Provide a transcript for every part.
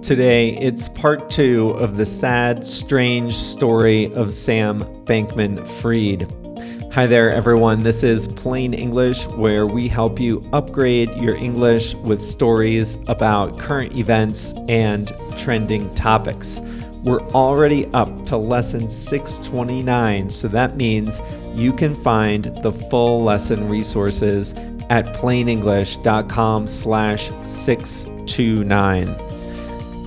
Today, it's part 2 of the sad, strange story of Sam Bankman-Fried. Hi there, everyone. This is Plain English, where we help you upgrade your English with stories about current events and trending topics. We're already up to lesson 629, so that means you can find the full lesson resources at plainenglish.com/629.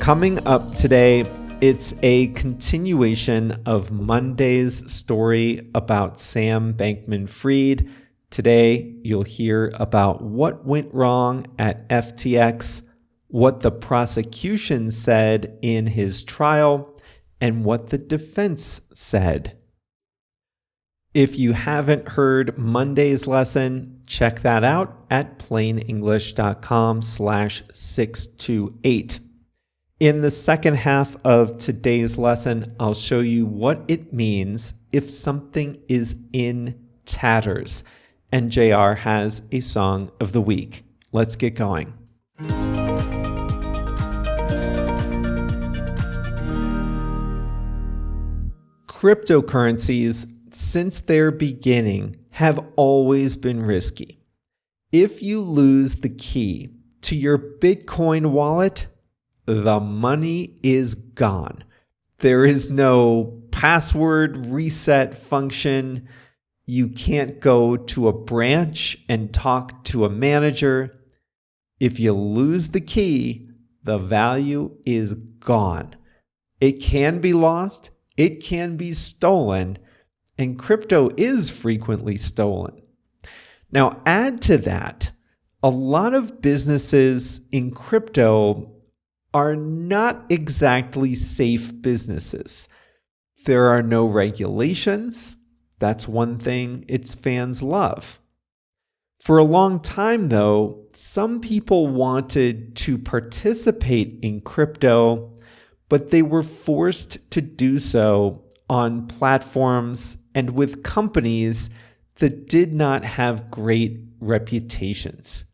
Coming up today, it's a continuation of Monday's story about Sam Bankman-Fried. Today, you'll hear about what went wrong at FTX, what the prosecution said in his trial, and what the defense said. If you haven't heard Monday's lesson, check that out at plainenglish.com/628. In the second half of today's lesson, I'll show you what it means if something is in tatters. And JR has a song of the week. Let's get going. Cryptocurrencies, since their beginning, have always been risky. If you lose the key to your Bitcoin wallet, the money is gone. There is no password reset function. You can't go to a branch and talk to a manager. If you lose the key, the value is gone. It can be lost, it can be stolen, and crypto is frequently stolen. Now, add to that, a lot of businesses in crypto are not exactly safe businesses. There are no regulations. That's one thing its fans love. For a long time, though, some people wanted to participate in crypto, but they were forced to do so on platforms and with companies that did not have great reputations.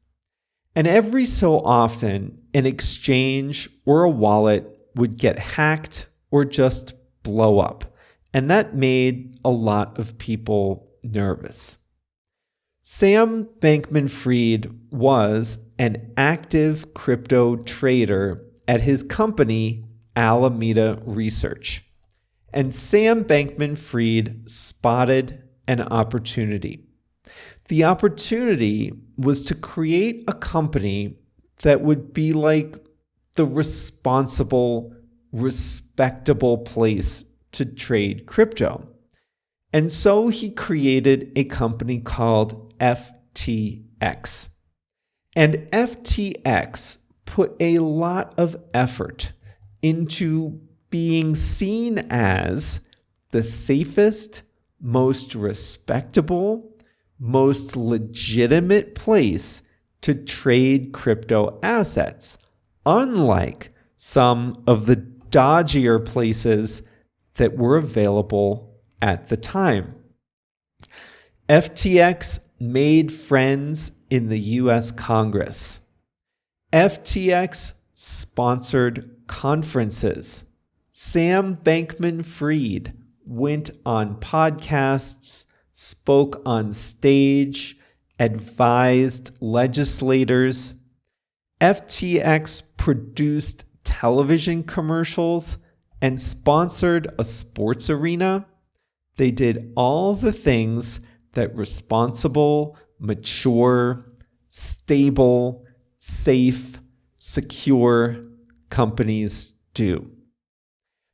And every so often, an exchange or a wallet would get hacked or just blow up. And that made a lot of people nervous. Sam Bankman-Fried was an active crypto trader at his company, Alameda Research. And Sam Bankman-Fried spotted an opportunity. The opportunity was to create a company that would be like the responsible, respectable place to trade crypto. And so he created a company called FTX. And FTX put a lot of effort into being seen as the safest, most respectable, most legitimate place to trade crypto assets, unlike some of the dodgier places that were available at the time. FTX made friends in the US Congress. FTX sponsored conferences. Sam Bankman-Fried went on podcasts, spoke on stage, advised legislators. FTX produced television commercials and sponsored a sports arena. They did all the things that responsible, mature, stable, safe, secure companies do.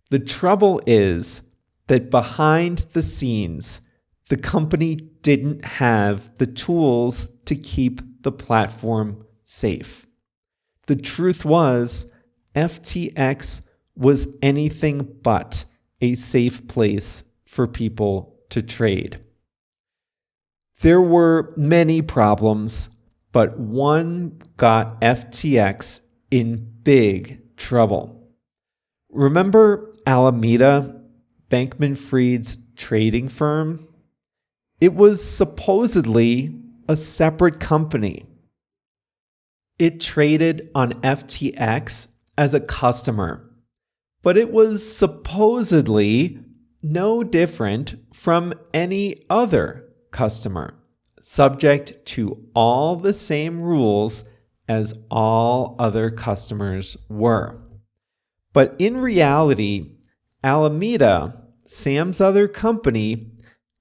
The trouble is that behind the scenes, the company didn't have the tools to keep the platform safe. The truth was, FTX was anything but a safe place for people to trade. There were many problems, but one got FTX in big trouble. Remember Alameda, Bankman-Fried's trading firm? It was supposedly a separate company. It traded on FTX as a customer, but it was supposedly no different from any other customer, subject to all the same rules as all other customers were. But in reality, Alameda, Sam's other company,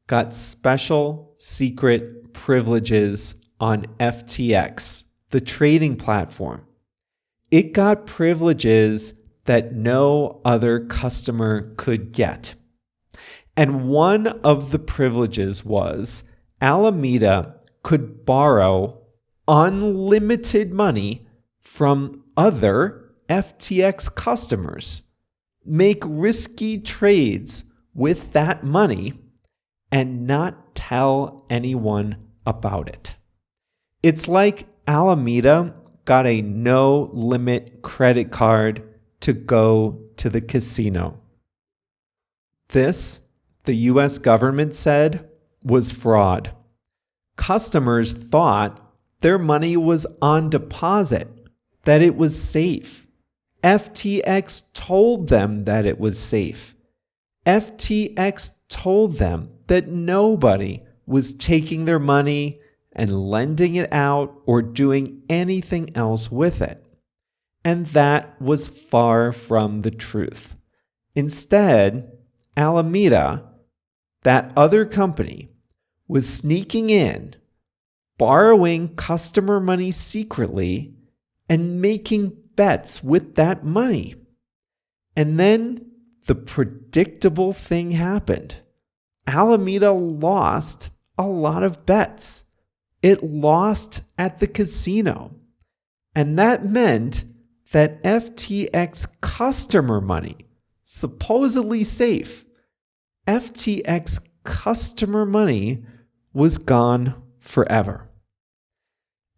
got special secret privileges on FTX, the trading platform. It got privileges that no other customer could get. And one of the privileges was Alameda could borrow unlimited money from other FTX customers, make risky trades with that money, and not tell anyone about it. It's like Alameda got a no-limit credit card to go to the casino. This, the US government said, was fraud. Customers thought their money was on deposit, that it was safe. FTX told them that it was safe. FTX told them that nobody was taking their money and lending it out or doing anything else with it. And that was far from the truth. Instead, Alameda, that other company, was sneaking in, borrowing customer money secretly, and making bets with that money. And then the predictable thing happened. Alameda lost a lot of bets. It lost at the casino. And that meant that FTX customer money, supposedly safe, FTX customer money was gone forever.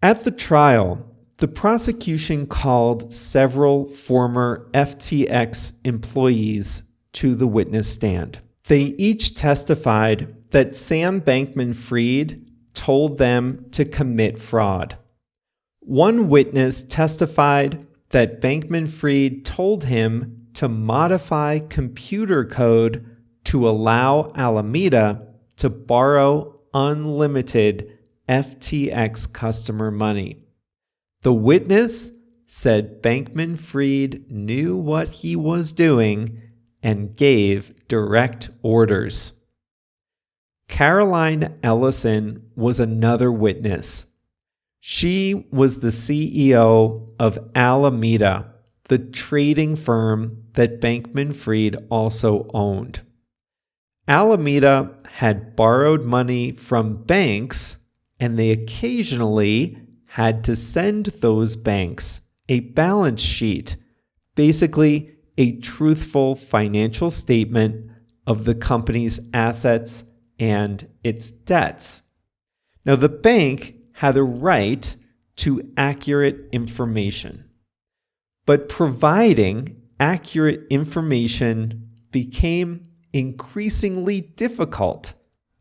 At the trial, the prosecution called several former FTX employees to the witness stand. They each testified that Sam Bankman-Fried told them to commit fraud. One witness testified that Bankman-Fried told him to modify computer code to allow Alameda to borrow unlimited FTX customer money. The witness said Bankman-Fried knew what he was doing and gave direct orders. Caroline Ellison was another witness. She was the CEO of Alameda, the trading firm that Bankman-Fried also owned. Alameda had borrowed money from banks, and they occasionally had to send those banks a balance sheet, basically a truthful financial statement of the company's assets and its debts. Now, the bank had a right to accurate information, but providing accurate information became increasingly difficult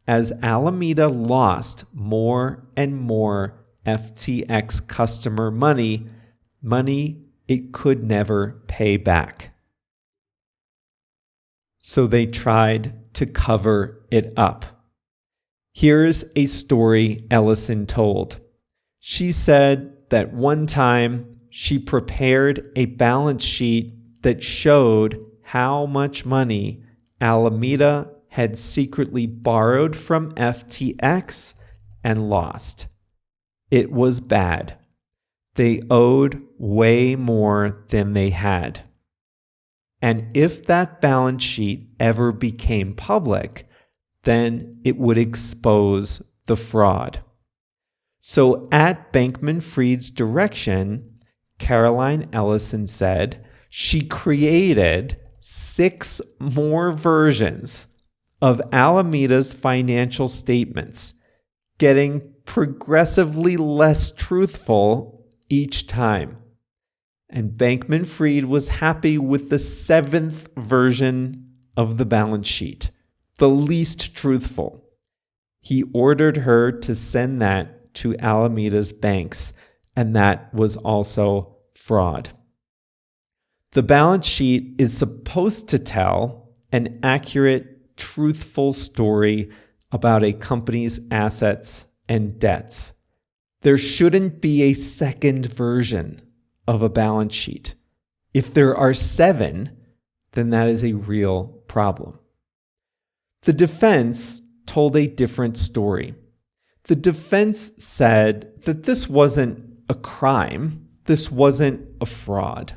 as Alameda lost more and more FTX customer money it could never pay back. So they tried to cover it up. Here's a story Ellison told. She said that one time she prepared a balance sheet that showed how much money Alameda had secretly borrowed from FTX and lost. It was bad. They owed way more than they had. And if that balance sheet ever became public, then it would expose the fraud. So at Bankman-Fried's direction, Caroline Ellison said she created 6 more versions of Alameda's financial statements, getting progressively less truthful each time. And Bankman-Fried was happy with the 7th version of the balance sheet, the least truthful. He ordered her to send that to Alameda's banks, and that was also fraud. The balance sheet is supposed to tell an accurate, truthful story about a company's assets and debts. There shouldn't be a second version of a balance sheet. If there are 7, then that is a real problem. The defense told a different story. The defense said that this wasn't a crime. This wasn't a fraud.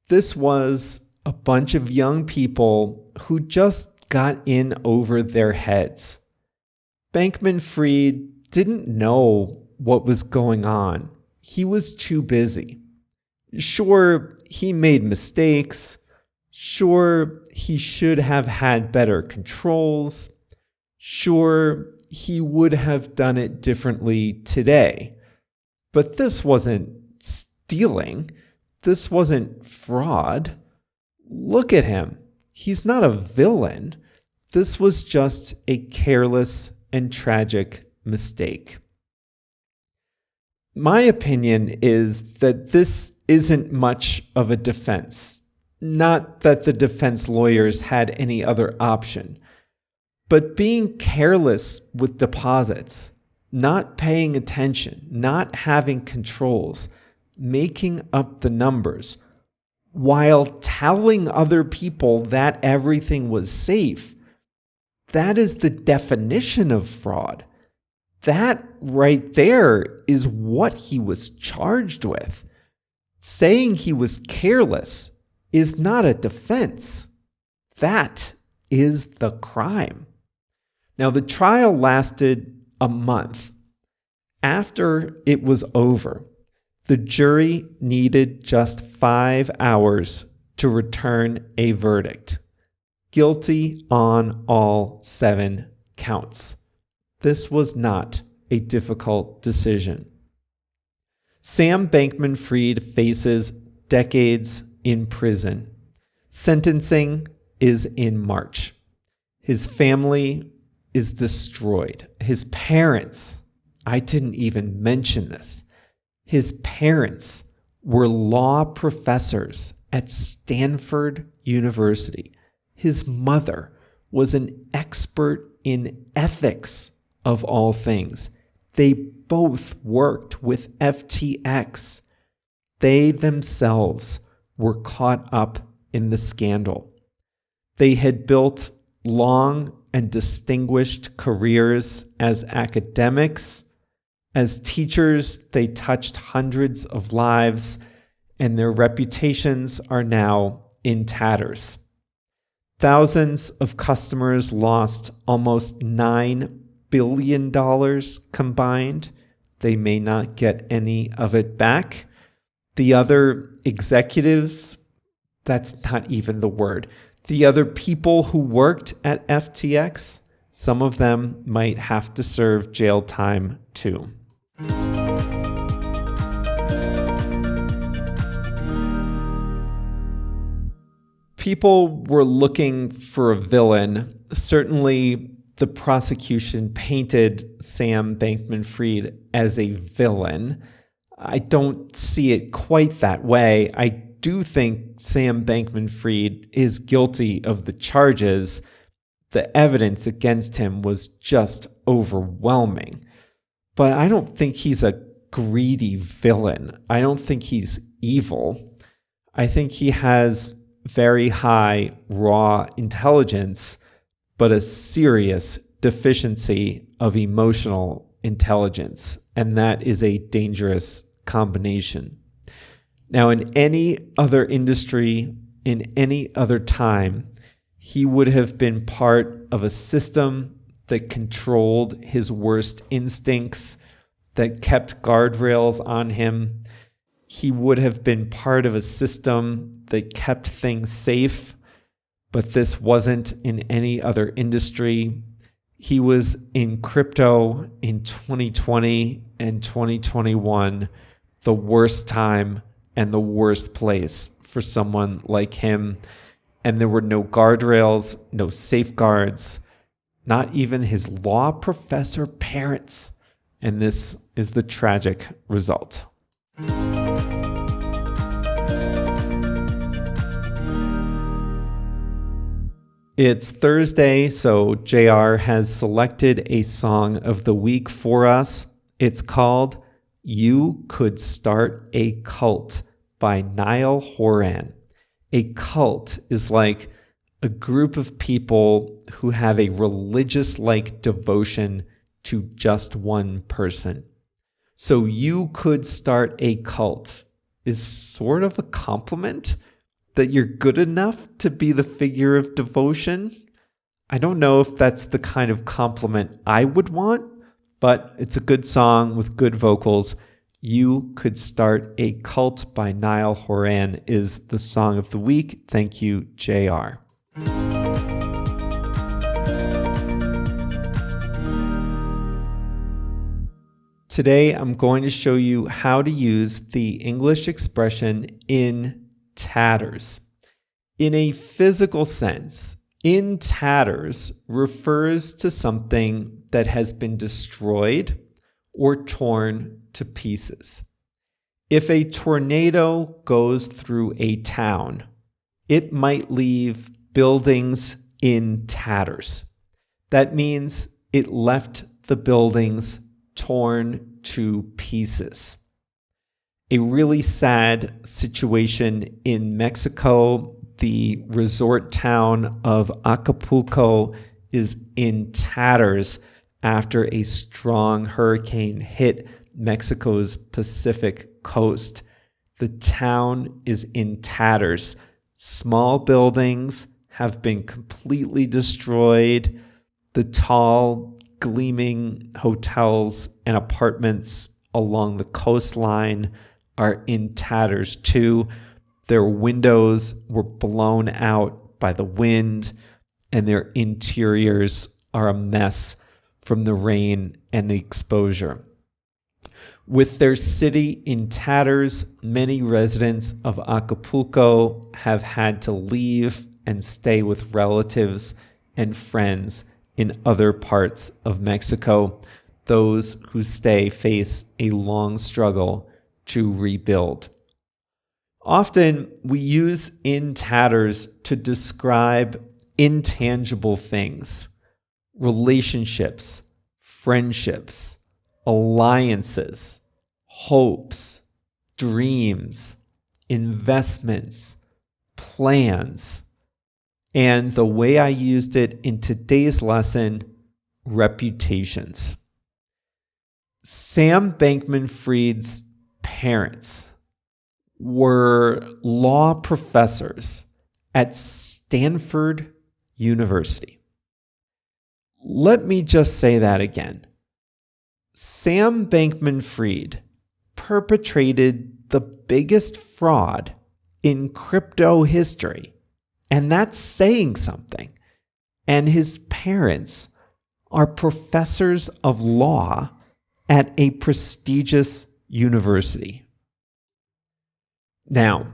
This was a bunch of young people who just got in over their heads. Bankman-Fried didn't know what was going on. He was too busy. Sure, he made mistakes. Sure, he should have had better controls. Sure, he would have done it differently today. But this wasn't stealing. This wasn't fraud. Look at him. He's not a villain. This was just a careless and tragic mistake. My opinion is that this isn't much of a defense. Not that the defense lawyers had any other option, but being careless with deposits, not paying attention, not having controls, making up the numbers, while telling other people that everything was safe, that is the definition of fraud. That right there is what he was charged with. Saying he was careless is not a defense. That is the crime. Now, the trial lasted a month. After it was over, the jury needed just 5 hours to return a verdict. Guilty on all 7 counts. This was not a difficult decision. Sam Bankman-Fried faces decades in prison. Sentencing is in March. His family is destroyed. His parents, I didn't even mention this. His parents were law professors at Stanford University. His mother was an expert in ethics of all things. They both worked with FTX. They themselves were caught up in the scandal. They had built long and distinguished careers as academics. As teachers, they touched hundreds of lives, and their reputations are now in tatters. Thousands of customers lost almost $9 billion combined. They may not get any of it back. The other executives, that's not even the word. The other people who worked at FTX, some of them might have to serve jail time too. People were looking for a villain. Certainly, the prosecution painted Sam Bankman-Fried as a villain. I don't see it quite that way. I do think Sam Bankman-Fried is guilty of the charges. The evidence against him was just overwhelming. But I don't think he's a greedy villain. I don't think he's evil. I think he has very high raw intelligence, but a serious deficiency of emotional intelligence. And that is a dangerous combination. Now, in any other industry, in any other time, he would have been part of a system that controlled his worst instincts, that kept guardrails on him. He would have been part of a system that kept things safe, but this wasn't in any other industry. He was in crypto in 2020 and 2021, the worst time and the worst place for someone like him. And there were no guardrails, no safeguards, not even his law professor parents. And this is the tragic result. It's Thursday, so JR has selected a song of the week for us. It's called You Could Start a Cult by Niall Horan. A cult is like a group of people who have a religious-like devotion to just one person. So you could start a cult is sort of a compliment that you're good enough to be the figure of devotion. I don't know if that's the kind of compliment I would want, but it's a good song with good vocals. You Could Start a Cult by Niall Horan is the song of the week. Thank you, JR. Today, I'm going to show you how to use the English expression in tatters. In a physical sense, in tatters refers to something that has been destroyed or torn to pieces. If a tornado goes through a town, it might leave buildings in tatters. That means it left the buildings torn to pieces. A really sad situation in Mexico. The resort town of Acapulco is in tatters after a strong hurricane hit Mexico's Pacific coast. The town is in tatters. Small buildings have been completely destroyed. The tall, gleaming hotels and apartments along the coastline are in tatters too. Their windows were blown out by the wind, and their interiors are a mess from the rain and the exposure. With their city in tatters, many residents of Acapulco have had to leave and stay with relatives and friends in other parts of Mexico. Those who stay face a long struggle to rebuild. Often we use in tatters to describe intangible things, relationships, friendships, alliances, hopes, dreams, investments, plans, and the way I used it in today's lesson, reputations. Sam Bankman-Fried's parents were law professors at Stanford University. Let me just say that again. Sam Bankman-Fried perpetrated the biggest fraud in crypto history. And that's saying something. And his parents are professors of law at a prestigious university. Now,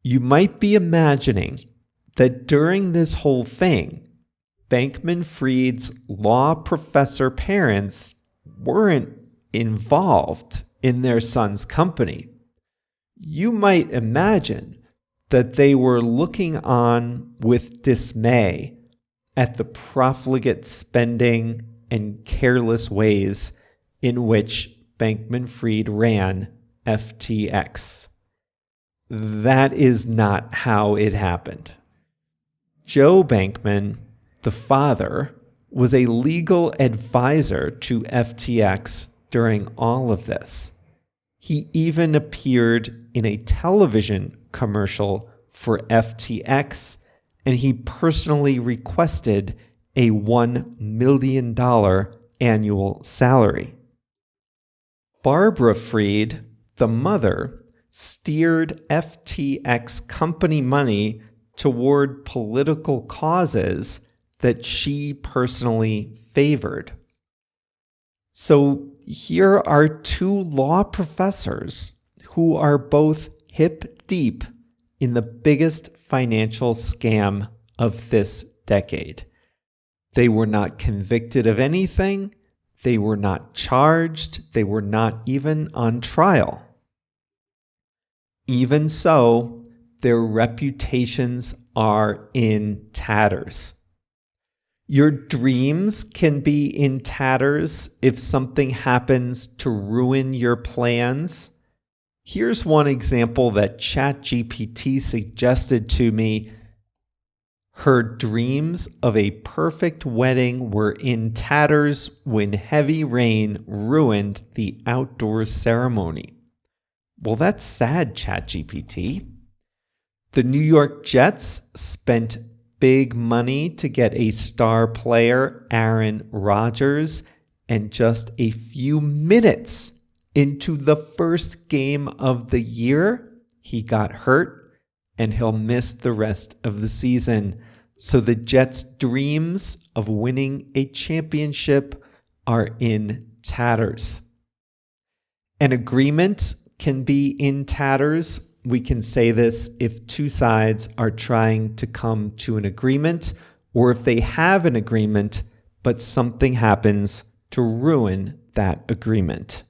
you might be imagining that during this whole thing, Bankman-Fried's law professor parents weren't involved in their son's company. You might imagine that they were looking on with dismay at the profligate spending and careless ways in which Bankman-Fried ran FTX. That is not how it happened. Joe Bankman, the father, was a legal advisor to FTX during all of this. He even appeared in a television commercial for FTX, and he personally requested a $1 million annual salary. Barbara Fried, the mother, steered FTX company money toward political causes that she personally favored. So here are two law professors who are both hip deep in the biggest financial scam of this decade. They were not convicted of anything. They were not charged. They were not even on trial. Even so, their reputations are in tatters. Your dreams can be in tatters if something happens to ruin your plans. Here's one example that ChatGPT suggested to me. Her dreams of a perfect wedding were in tatters when heavy rain ruined the outdoor ceremony. Well, that's sad, ChatGPT. The New York Jets spent big money to get a star player, Aaron Rodgers, and just a few minutes into the first game of the year, he got hurt and he'll miss the rest of the season. So the Jets' dreams of winning a championship are in tatters. An agreement can be in tatters. We can say this if two sides are trying to come to an agreement, or if they have an agreement, but something happens to ruin that agreement.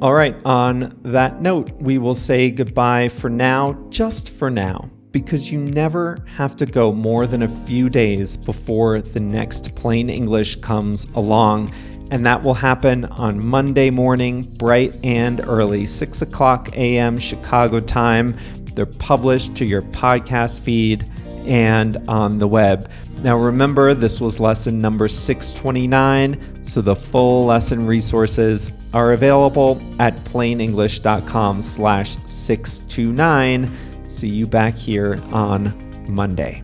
All right, on that note, we will say goodbye for now, just for now, because you never have to go more than a few days before the next Plain English comes along. And that will happen on Monday morning, bright and early, 6 o'clock a.m. Chicago time. They're published to your podcast feed and on the web. Now remember, this was lesson number 629, so the full lesson resources are available at plainenglish.com/629. See you back here on Monday.